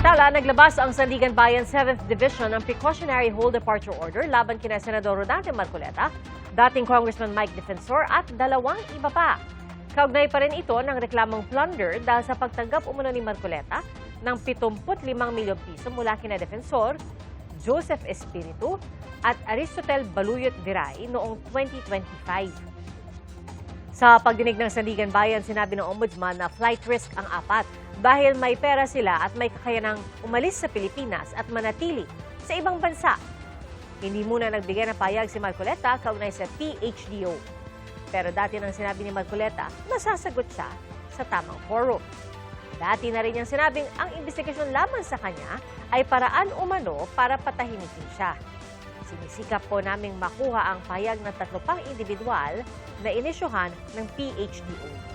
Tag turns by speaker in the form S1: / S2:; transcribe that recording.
S1: Samantala, naglabas ang Sandigan Bayan 7th Division ng precautionary whole departure order laban kina Senador Rodante Marcoleta, dating Congressman Mike Defensor at dalawang iba pa. Kaugnay pa rin ito ng reklamong plunder dahil sa pagtanggap umano ni Marcoleta ng 75 milyong piso mula kina Defensor, Joseph Espiritu at Aristotel Baluyot Viray noong 2025. Sa pagdinig ng Sandigan Bayan, sinabi ng Ombudsman na flight risk ang apat dahil may pera sila at may kakayanang umalis sa Pilipinas at manatili sa ibang bansa. Hindi muna nagbigay ng payag si Marcoleta kaugnay sa PHDO. Pero dati nang sinabi ni Marcoleta, masasagot siya sa tamang forum. Dati na rin niyang sinabing ang investigasyon lamang sa kanya ay paraan umano para patahimikin siya. Sinisikap po naming makuha ang payag ng 3 pang individual na inisyuhan ng PHDO.